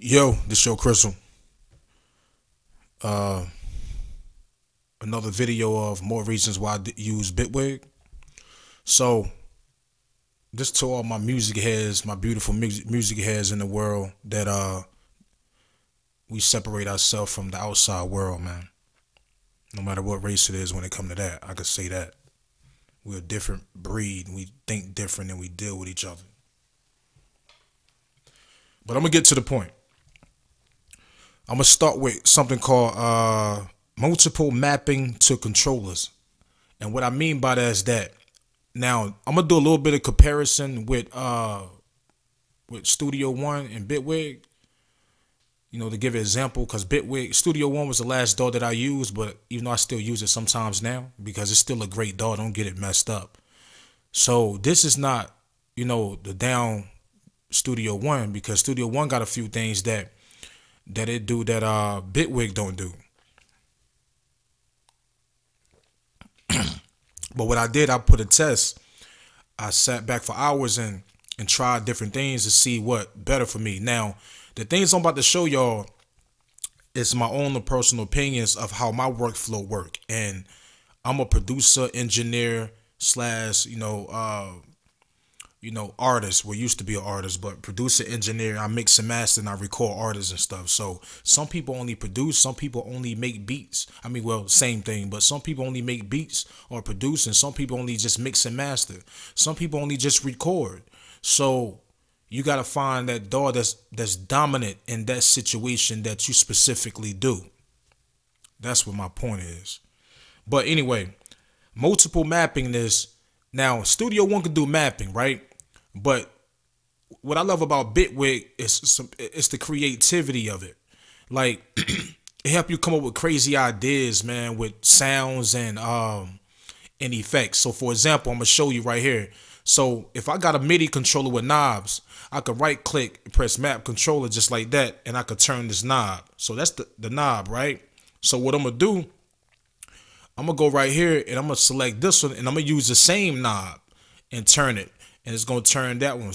Yo, this your Crystal. Uh, Another video of more reasons why I use Bitwig. So, this to all my music heads, my beautiful music heads in the world that we separate ourselves from the outside world, man. No matter what race it is, when it come to that, I could say that we're a different breed. We think different and we deal with each other. But I'm gonna get to the point. I'm gonna start with something called multiple mapping to controllers. And what I mean by that is that now I'm gonna do a little bit of comparison with Studio One and Bitwig. You know, to give an example, because Bitwig Studio One was the last DAW that I used, but even though I still use it sometimes now because it's still a great DAW, don't get it messed up. So this is not, the down Studio One, because Studio One got a few things that it do that Bitwig don't do. But what I did, I put a test. I sat back for hours and tried different things to see what better for me. Now, the things I'm about to show y'all is my own personal opinions of how my workflow work. And I'm a producer, engineer, slash, artist. Well, used to be an artist, but producer, engineer. I mix and master and I record artists and stuff. So some people only produce, some people only make beats. I mean, well, same thing, but some people only make beats or produce, and some people only just mix and master. Some people only just record. So you gotta find that DAW that's dominant in that situation that you specifically do. That's what my point is. But anyway, multiple mapping is now Studio One can do mapping, right? But what I love about Bitwig is it's the creativity of it. Like it help you come up with crazy ideas, man, with sounds and effects. So for example, I'm gonna show you right here. So if I got a MIDI controller with knobs, I could right click and press map controller just like that, and I could turn this knob. So that's the knob, right? So what I'm gonna do, I'm gonna go right here and I'm gonna select this one and I'm gonna use the same knob and turn it, and it's gonna turn that one.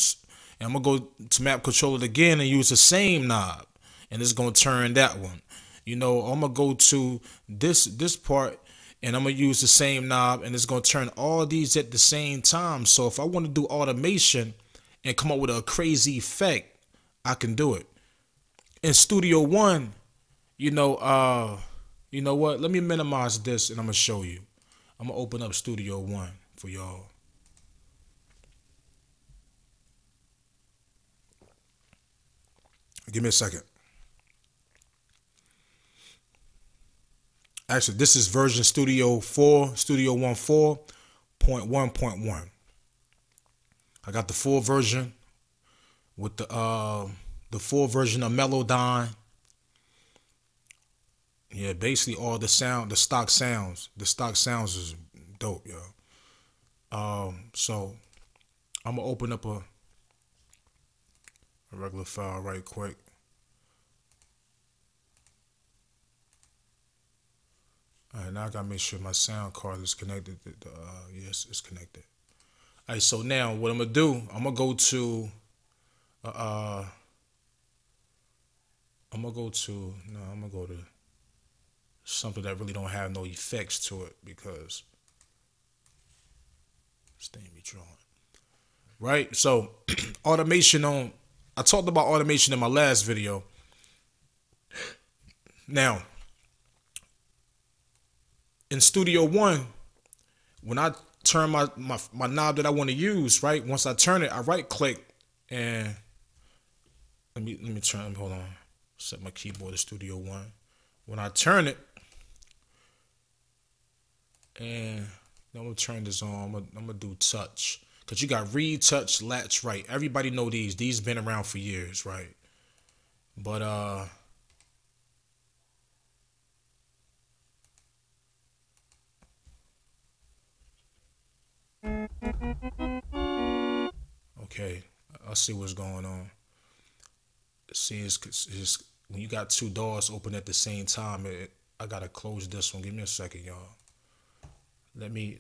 And I'm gonna go to map controller again and use the same knob, and it's gonna turn that one. I'm gonna go to this part and I'm gonna use the same knob, and it's gonna turn all these at the same time. So if I want to do automation and come up with a crazy effect, I can do it. In Studio One, you know what? Let me minimize this and I'm gonna show you. I'm gonna open up Studio One for y'all. Give me a second. Actually, this is version Studio 4, Studio One 4.1.1. I got the full version with the full version of Melodyne. Yeah, basically all the sound, the stock sounds. The stock sounds is dope, yo. So I'm gonna open up a regular file right quick. All right, now I gotta make sure my sound card is connected. Yes, it's connected. All right, so now what I'm gonna do, I'm gonna go to, uh, I'm gonna go to something that really don't have no effects to it, because this thing be drawing. Right, so automation on. I talked about automation in my last video. Now, in Studio One, when I turn my knob that I want to use, right? Once I turn it, I right click and let me turn. Hold on, set my keyboard to Studio One. When I turn it, and I'm gonna turn this on. I'm gonna do touch, cause you got read, touch, latch, right. Everybody know these. These been around for years, right? But okay, I see what's going on. See, it's when you got two doors open at the same time. I gotta close this one. Give me a second, y'all. Let me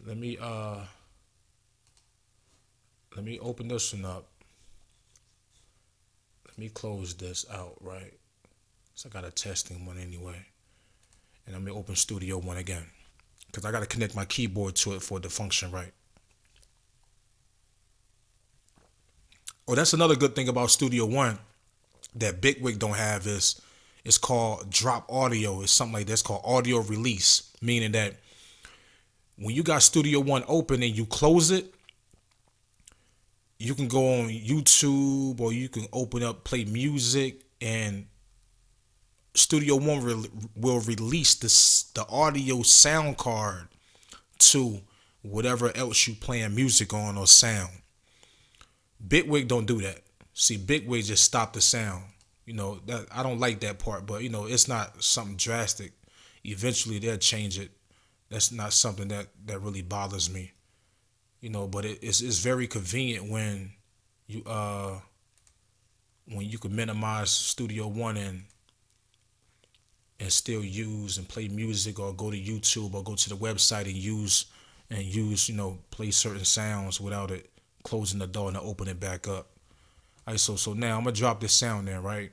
open this one up. let me close this out, right? So I got a testing one anyway. And I'm gonna open Studio One again, because I gotta connect my keyboard to it for it to function right. Oh, that's another good thing about Studio One that Bitwig don't have is it's called drop audio. It's something like that. It's called audio release, meaning that when you got Studio One open and you close it, you can go on YouTube or you can open up, play music, and Studio One will release the audio sound card to whatever else you playing music on or sound. Bitwig don't do that. See, Bitwig just stop the sound. You know, that I don't like that part, but you know, it's not something drastic. Eventually they'll change it. That's not something that really bothers me. You know, but it's very convenient when you can minimize Studio One and still use and play music, or go to YouTube or go to the website and use you know, play certain sounds without it closing the door and open it back up. All right, so now I'm gonna drop this sound there, right?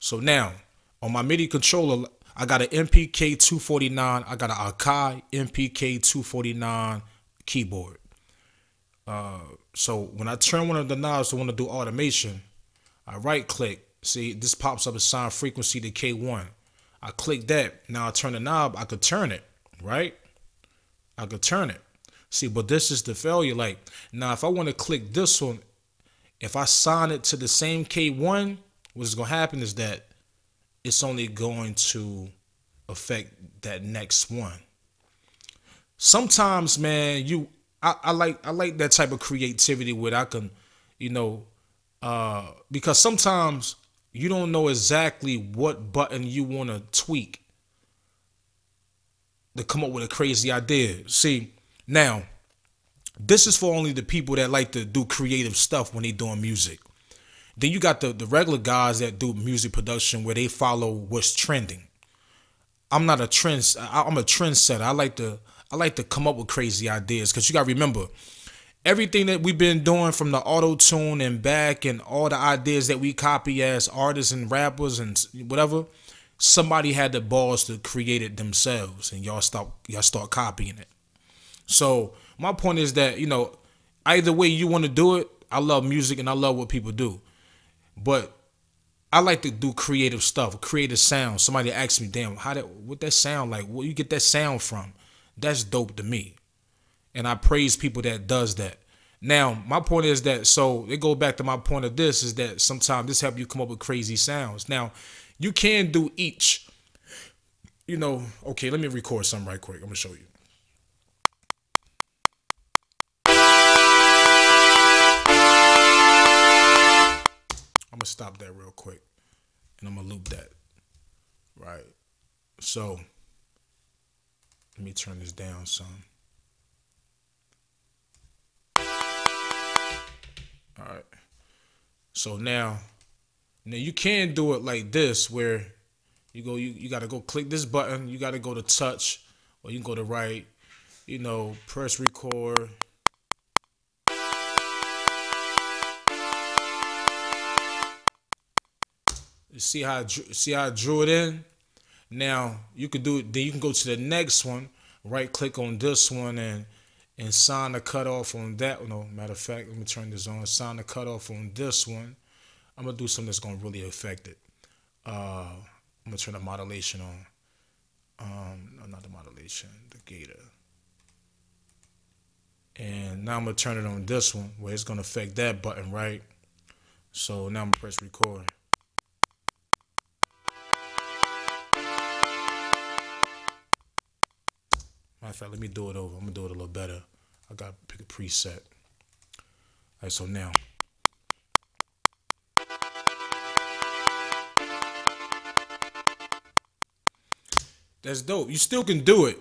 So now on my MIDI controller, I got an MPK 249. I got an Akai MPK 249 keyboard. So when I turn one of the knobs to want to do automation, I right click. See, this pops up a sign frequency to K1. I click that. Now I turn the knob. I could turn it, right? I could turn it. See, but this is the failure. Like, now if I want to click this one, if I sign it to the same K1, what's going to happen is that it's only going to affect that next one. Sometimes, man, I like that type of creativity where I can, you know, because sometimes you don't know exactly what button you want to tweak to come up with a crazy idea. See, now, this is for only the people that like to do creative stuff when they doing music. Then you got the regular guys that do music production where they follow what's trending. I'm not a trend. I'm a trendsetter. I like to come up with crazy ideas, because you got to remember, everything that we've been doing from the auto tune and back and all the ideas that we copy as artists and rappers and whatever, somebody had the balls to create it themselves, and y'all start copying it. So my point is that, you know, either way you want to do it, I love music and I love what people do. But I like to do creative stuff, creative sound. Somebody asks me, damn, what that sound like? Where you get that sound from? That's dope to me. And I praise people that does that. Now, my point is that, so it goes back to my point of this, is that sometimes this help you come up with crazy sounds. Now, you can do each. You know, okay, let me record something right quick. I'm going to show you. I'm going to stop that real quick, and I'm going to loop that. Right. So, let me turn this down some. All right. So now you can do it like this, where you got to go click this button. You got to go to touch, or you can go to right, you know, press record. You see how I drew it in? Now you could do it. Then you can go to the next one, right click on this one and sign the cutoff on that. No, matter of fact, let me turn this on. Sign the cutoff on this one. I'm gonna do something that's gonna really affect it. I'm gonna turn the modulation on. No, not the modulation, the gator. And now I'm gonna turn it on this one, where it's gonna affect that button, right? So now I'm gonna press record. Matter of fact, let me do it over. I'm gonna do it a little better. I gotta pick a preset. All right, so now. That's dope. You still can do it,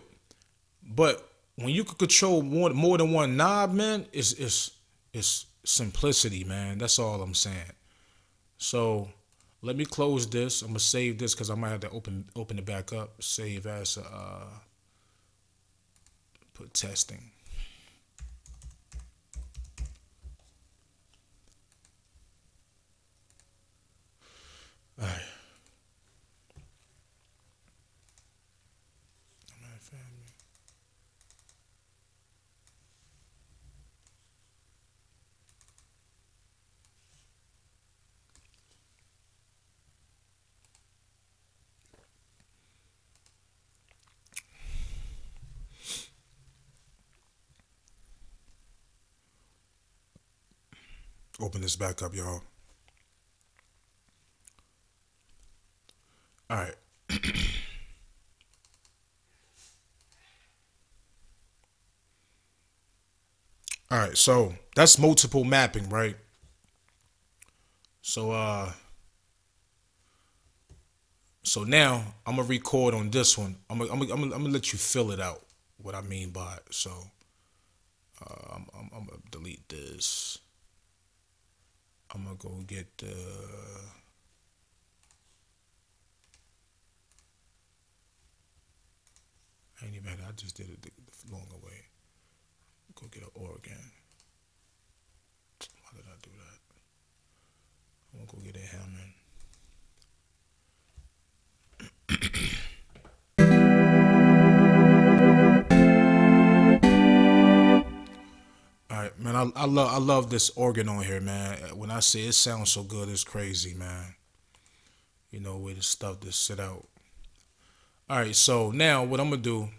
but when you can control more than one knob, man, it's simplicity, man. That's all I'm saying. So let me close this. I'm gonna save this because I might have to open it back up. Save as put testing. Open this back up, y'all. All right. All right, so that's multiple mapping, right? So so now I'm gonna record on this one. I'm gonna let you fill it out. What I mean by it. So I'm gonna delete this. I'm gonna go get the. I ain't even. I just did it the longer way. Go get an organ. Why did I do that? I'm gonna go get a Hammond. All right, man. I love this organ on here, man. When I say it sounds so good, it's crazy, man. You know, where the stuff just sit out. All right, so now what I'm gonna do?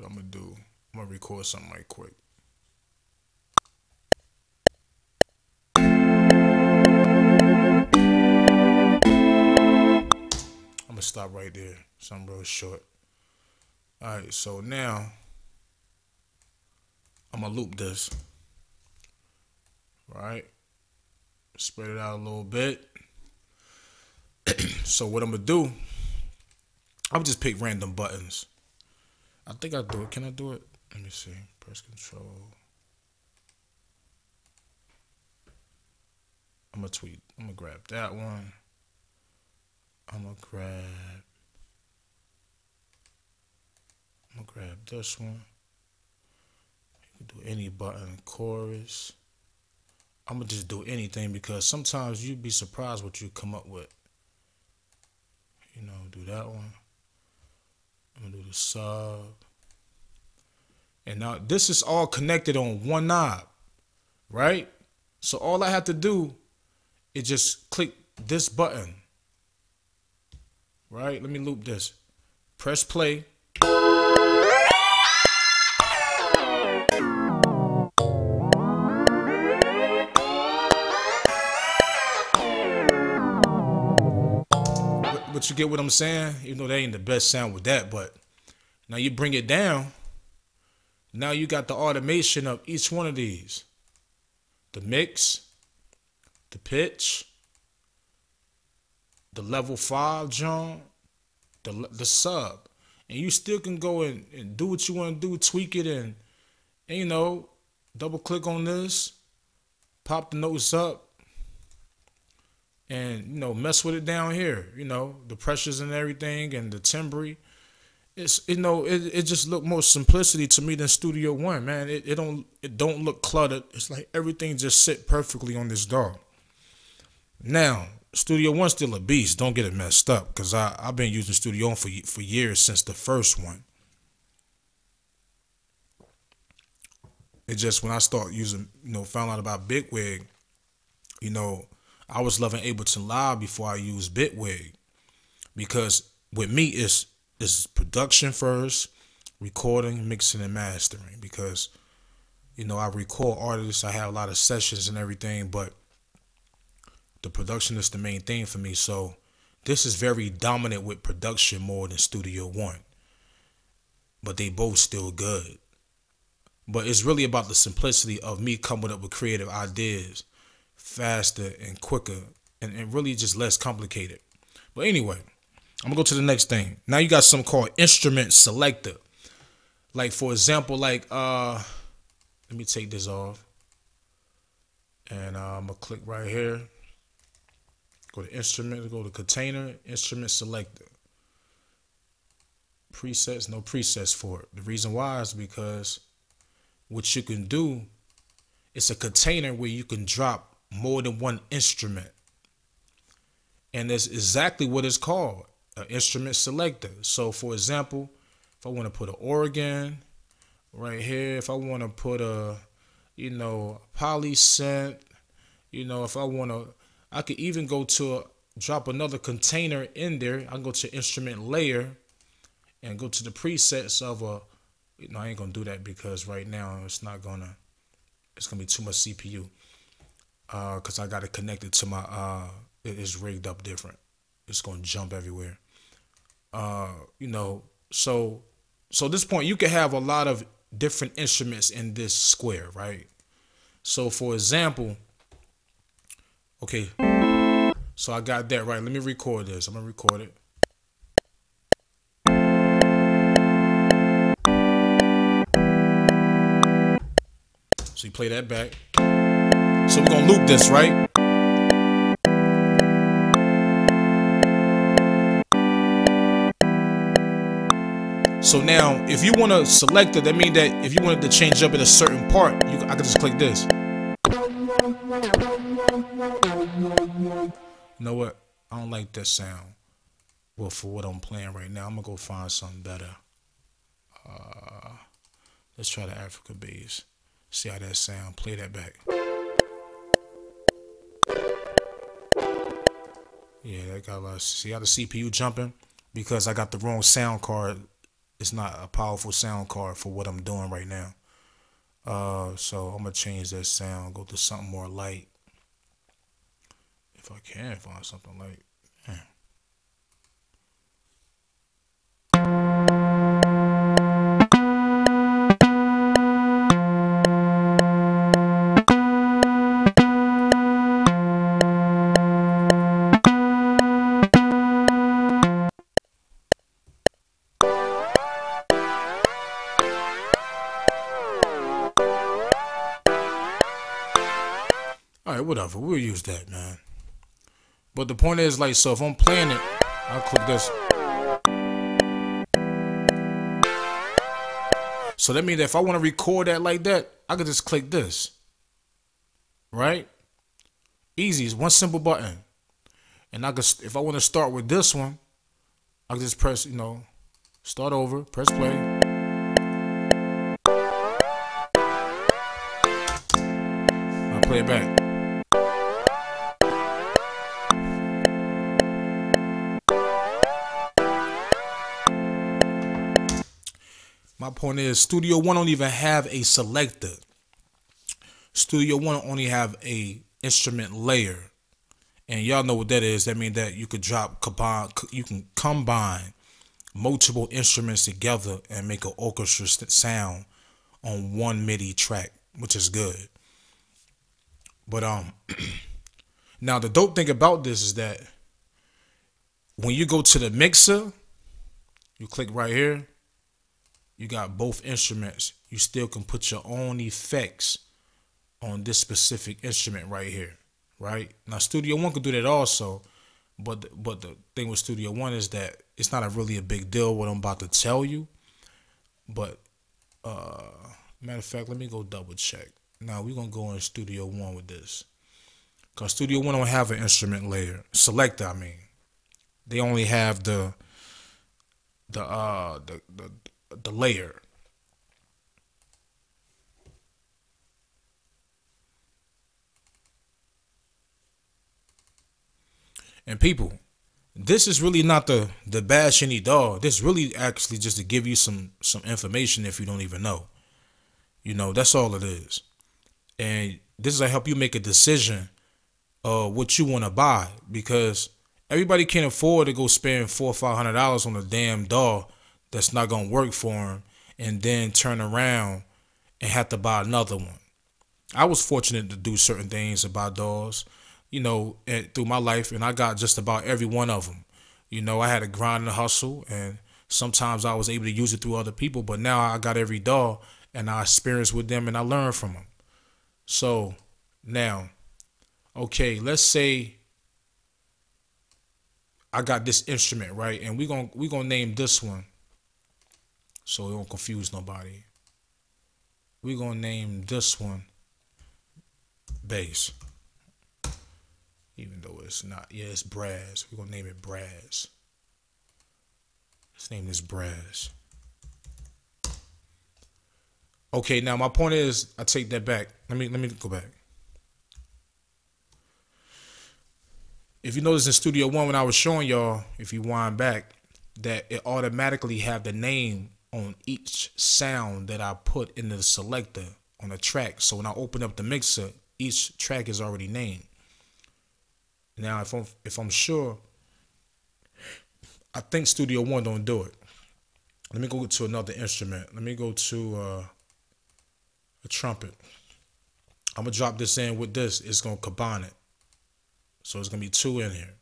I'm gonna record something right quick. I'm gonna stop right there. Something real short. All right, so now I'm gonna loop this. Right, spread it out a little bit. So what I'm gonna do? I'm just pick random buttons. I think I do it. Can I do it? Let me see. Press Control. I'm gonna grab that one. I'm gonna grab this one. You can do any button. Chorus. I'm gonna just do anything because sometimes you'd be surprised what you come up with. You know, do that one. I'm gonna do the sub. And now this is all connected on one knob, right? So all I have to do is just click this button, right? Let me loop this. Press play. But you get what I'm saying? Even though that ain't the best sound with that, but now you bring it down. Now you got the automation of each one of these. The mix, the pitch, the level 5 John, the sub. And you still can go and do what you want to do, tweak it and you know, double click on this, pop the notes up, and you know, mess with it down here. You know, the pressures and everything and the timbre. It's it just look more simplicity to me than Studio One, man. It don't look cluttered. It's like everything just sit perfectly on this DAW. Now, Studio One's still a beast. Don't get it messed up, cause I've been using Studio One for years since the first one. It just when I start using, found out about Bitwig, you know, I was loving Ableton Live before I used Bitwig, because with me it's production first, recording, mixing, and mastering. Because I record artists, I have a lot of sessions and everything, but the production is the main thing for me. So this is very dominant with production more than Studio One, but they both still good. But it's really about the simplicity of me coming up with creative ideas faster and quicker, and really just less complicated. But anyway, I'm gonna go to the next thing. Now you got something called instrument selector. Like for example, let me take this off, and I'm gonna click right here. Go to instrument, go to container, instrument selector. Presets, no presets for it. The reason why is because what you can do, it's a container where you can drop more than one instrument. And that's exactly what it's called, an instrument selector. So for example, if I want to put an organ right here, if I want to put a, poly synth, if I want to, I could even go to drop another container in there. I can go to instrument layer and go to the presets of a, I ain't gonna do that because right now it's not gonna It's gonna be too much CPU. Cause I got it connected to my it is rigged up different. It's gonna jump everywhere. You know, so at this point you can have a lot of different instruments in this square, right? So for example, okay, so I got that right. Let me record this. I'm gonna record it. So you play that back. So we're gonna loop this, right? So now, if you want to select it, that means that if you wanted to change up in a certain part, I could just click this. You know what? I don't like that sound. Well, for what I'm playing right now, I'm gonna go find something better. Let's try the Africa bass. See how that sound. Play that back. Yeah, that got a lot. See how the CPU jumping? Because I got the wrong sound card. It's not a powerful sound card for what I'm doing right now. So I'm gonna change that sound. Go to something more light. If I can find something light. Man. Alright, whatever. We'll use that, man. But the point is, like, so if I'm playing it, I'll click this. So that means that if I want to record that like that, I could just click this. Right? Easy. It's one simple button. And I could, if I want to start with this one, I can just press, you know, start over, press play. I'll play it back. My point is, Studio One don't even have a selector. Studio One only have a instrument layer, and y'all know what that is. That means that you could you can combine multiple instruments together and make an orchestra sound on one MIDI track, which is good. But now the dope thing about this is that when you go to the mixer, you click right here. You got both instruments. You still can put your own effects on this specific instrument right here, right? Now, Studio One could do that also, but the thing with Studio One is that it's not really a big deal what I'm about to tell you. But matter of fact, let me go double check. Now we're gonna go in Studio One with this, cause Studio One don't have an instrument layer selector. I mean, they only have the layer. And people, this is really not the bash any dog. This really actually just to give you some information if you don't even know. You know, that's all it is. And this is to help you make a decision of what you want to buy, because everybody can't afford to go spend $400 or $500 on a damn DAW that's not gonna work for them, and then turn around and have to buy another one. I was fortunate to do certain things about DAWs, you know, through my life, and I got just about every one of them. You know, I had to grind and hustle, and sometimes I was able to use it through other people, but now I got every DAW, and I experience with them, and I learn from them. So now, okay, let's say I got this instrument, right, and we're gonna name this one, so it won't confuse nobody. We're going to name this one bass. Even though it's not. Yeah, it's brass. We're going to name it brass. Let's name this brass. Okay, now my point is, I take that back. Let me go back. If you notice in Studio One, when I was showing y'all, if you wind back, that it automatically have the name on each sound that I put in the selector on a track. So when I open up the mixer, each track is already named. Now, if I'm sure, I think Studio One don't do it. Let me go to another instrument. Let me go to a trumpet. I'm gonna drop this in with this. It's gonna combine it. So it's gonna be two in here,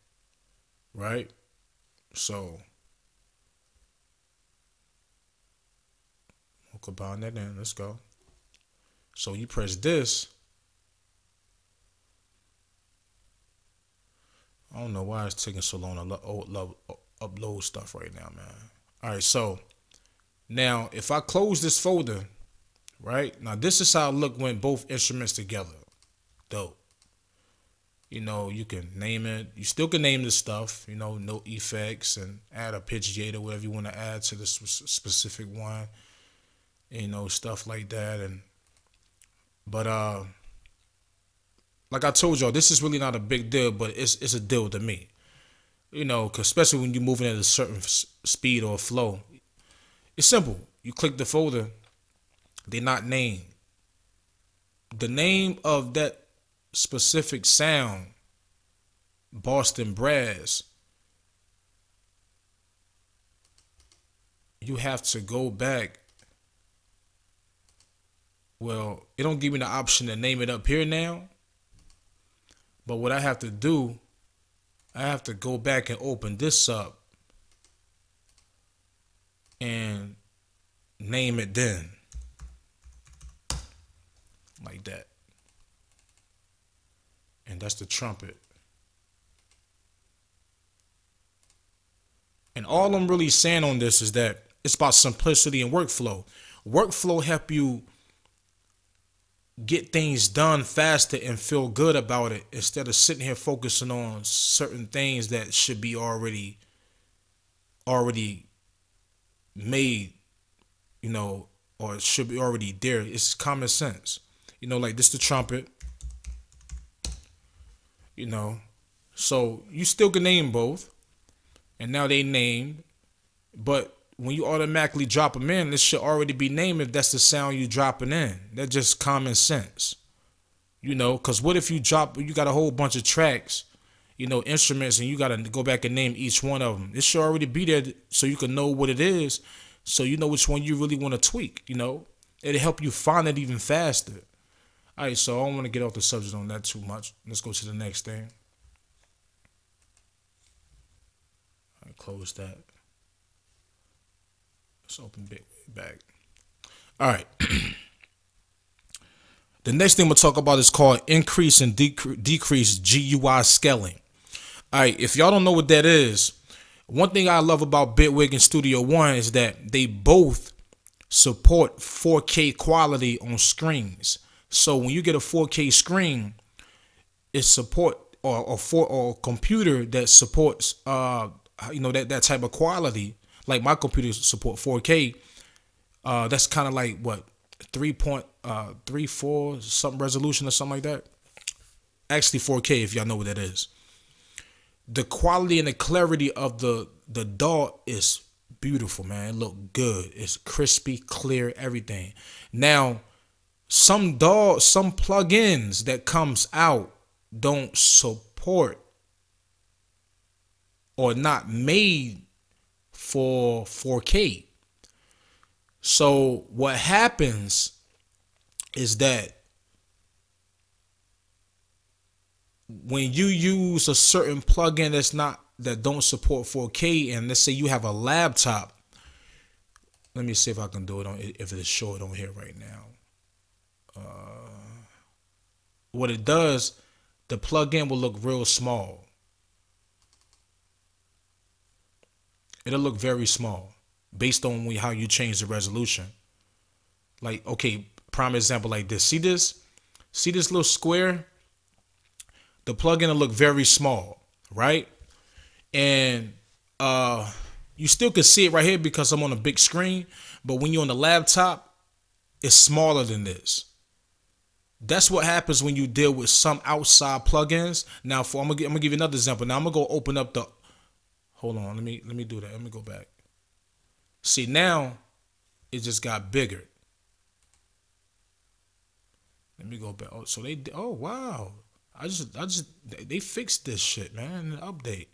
right? So we'll combine that in. Let's go. So you press this. I don't know why it's taking so long to upload stuff right now, man. All right, so now if I close this folder, right? Now this is how it look when both instruments together. Dope. You know, you can name it. You still can name this stuff, you know, note effects and add a pitch gate or whatever you want to add to this specific one. You know, stuff like that. But like I told y'all, this is really not a big deal, but it's a deal to me. You know, 'cause especially when you're moving at a certain speed or flow. It's simple. You click the folder, they're not named. The name of that specific sound, Boston Brass, you have to go back. Well, it don't give me the option to name it up here now. But what I have to do, I have to go back and open this up and name it then. Like that. And that's the trumpet. And all I'm really saying on this is that it's about simplicity and workflow. Workflow help you get things done faster and feel good about it instead of sitting here focusing on certain things that should be already made, you know, or it should be already there. It's common sense. You know, like this the trumpet. You know, so you still can name both, and now they named, but when you automatically drop them in, this should already be named if that's the sound you dropping in. That's just common sense. You know, because what if you got a whole bunch of tracks, you know, instruments, and you got to go back and name each one of them. It should already be there so you can know what it is, so you know which one you really want to tweak, you know. It'll help you find it even faster. All right, so I don't want to get off the subject on that too much. Let's go to the next thing. All right, close that. Let's open Bitwig back. All right. The next thing we'll talk about is called increase and decrease GUI scaling. All right, if y'all don't know what that is, one thing I love about Bitwig and Studio One is that they both support 4K quality on screens. So when you get a 4K screen, it support or a computer that supports you know, that type of quality. Like my computer support 4K. That's kind of like what 3.34 something resolution or something like that. Actually 4K if y'all know what that is. The quality and the clarity of the DAW is beautiful, man. It look good. It's crispy, clear, everything. Now, some plugins that comes out don't support or not made for 4K. So what happens is that when you use a certain plugin that don't support 4K, and let's say you have a laptop, let me see if I can do it on if it's showing on here right now. What it does, the plugin will look real small. It'll look very small based on how you change the resolution. Like, okay, prime example like this. See this? See this little square? The plugin will look very small, right? And you still can see it right here because I'm on a big screen. But when you're on the laptop, it's smaller than this. That's what happens when you deal with some outside plugins. Now, I'm gonna give you another example. Now I'm gonna go open up the. Hold on, let me do that. Let me go back. See, now it just got bigger. Let me go back. Oh, so they. Oh wow. They fixed this shit, man. In the update.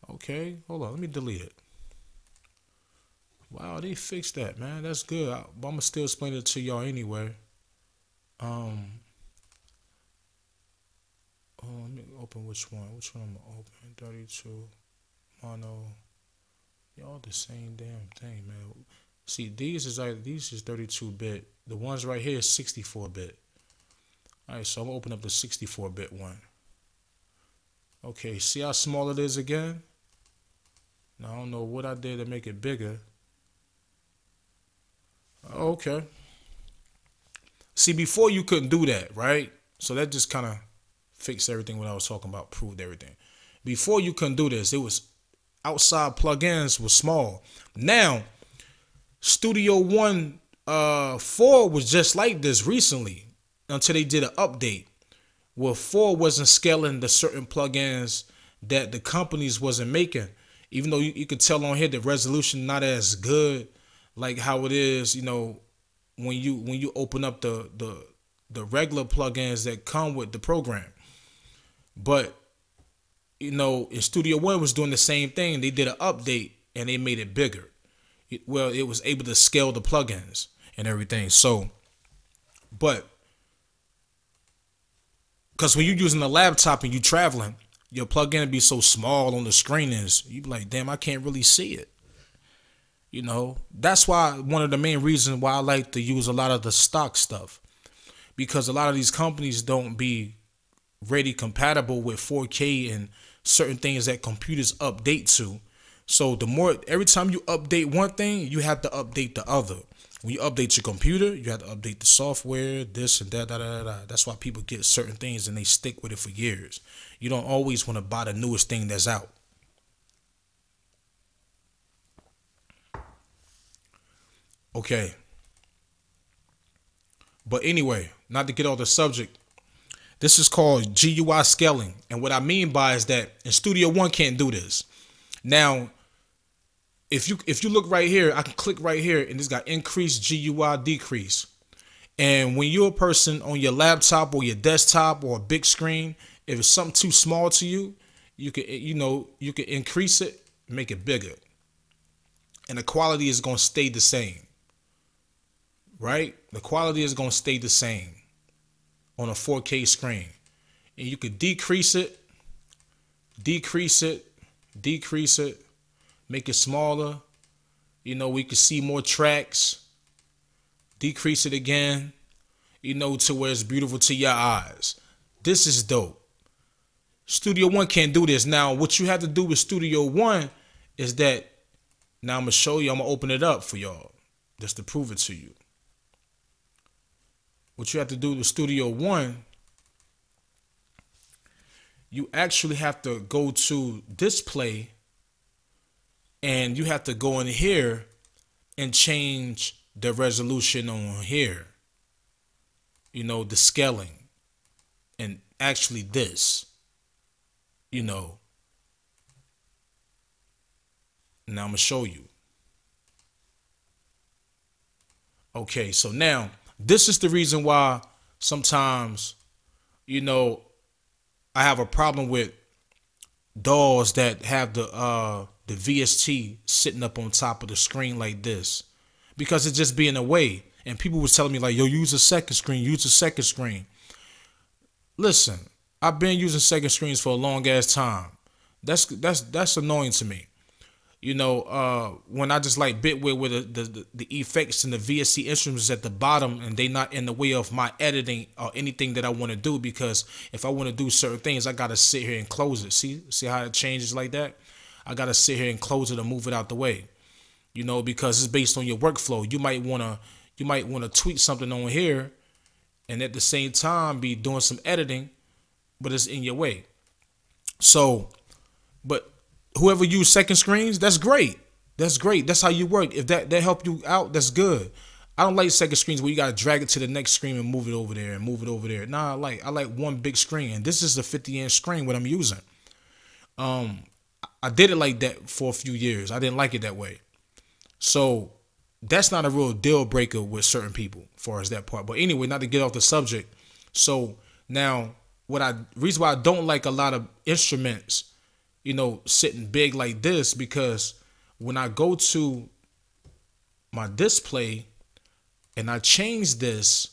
Okay, hold on. Let me delete it. Wow, they fixed that, man. That's good. But I'm gonna still explain it to y'all anyway. Um, let me open which one. Which one I'm gonna open? 32 mono. Y'all the same damn thing, man. See, these is 32-bit. The ones right here is 64-bit. All right, so I'm gonna open up the 64-bit one. Okay, see how small it is again? Now I don't know what I did to make it bigger. Okay. See, before you couldn't do that, right? So that just kind of fixed everything what I was talking about, proved everything. Before you couldn't do this, it was outside plugins was small. Now, Studio One 4 was just like this recently until they did an update where 4 wasn't scaling the certain plugins that the companies wasn't making. Even though you could tell on here the resolution not as good like how it is, when you open up the regular plugins that come with the program. But in Studio One was doing the same thing. They did an update and they made it bigger. It was able to scale the plugins and everything. So, but because when you're using a laptop and you're traveling, your plugin be so small on the screen you be like, damn, I can't really see it. That's why one of the main reasons why I like to use a lot of the stock stuff, because a lot of these companies don't be ready compatible with 4K and certain things that computers update to. So every time you update one thing, you have to update the other. When you update your computer, you have to update the software, this and that, That's why people get certain things and they stick with it for years. You don't always want to buy the newest thing that's out. Okay. But anyway, not to get off the subject, this is called GUI scaling. And what I mean by is that in Studio One can't do this. Now, if you look right here, I can click right here and it's got increase, GUI, decrease. And when you're a person on your laptop or your desktop or a big screen, if it's something too small to you, you can increase it, make it bigger. And the quality is going to stay the same. Right? The quality is going to stay the same on a 4K screen. And you could decrease it, make it smaller. We could see more tracks. Decrease it again, to where it's beautiful to your eyes. This is dope. Studio One can't do this. Now, what you have to do with Studio One is that, now I'm going to show you, I'm going to open it up for y'all just to prove it to you. What you have to do with Studio One, you actually have to go to display and you have to go in here and change the resolution on here. The scaling. And actually this. Now I'm going to show you. Okay, so now this is the reason why sometimes, I have a problem with DAWs that have the VST sitting up on top of the screen like this, because it's just being away. And people was telling me like, yo, use a second screen. Listen, I've been using second screens for a long ass time. That's annoying to me. When I just like Bitwig with the effects and the VST instruments at the bottom and they not in the way of my editing or anything that I want to do, because if I want to do certain things, I got to sit here and close it. See how it changes like that? I got to sit here and close it and move it out the way, because it's based on your workflow. You might want to tweak something on here and at the same time be doing some editing, but it's in your way. So, but whoever use second screens, that's great. That's how you work. If that help you out, that's good. I don't like second screens where you gotta drag it to the next screen and move it over there Nah, I like one big screen, and this is a 50-inch screen what I'm using. I did it like that for a few years. I didn't like it that way. So that's not a real deal breaker with certain people as far as that part. But anyway, not to get off the subject. So now reason why I don't like a lot of instruments, sitting big like this, because when I go to my display and I change this,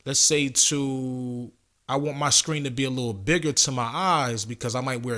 let's say I want my screen to be a little bigger to my eyes because I might wear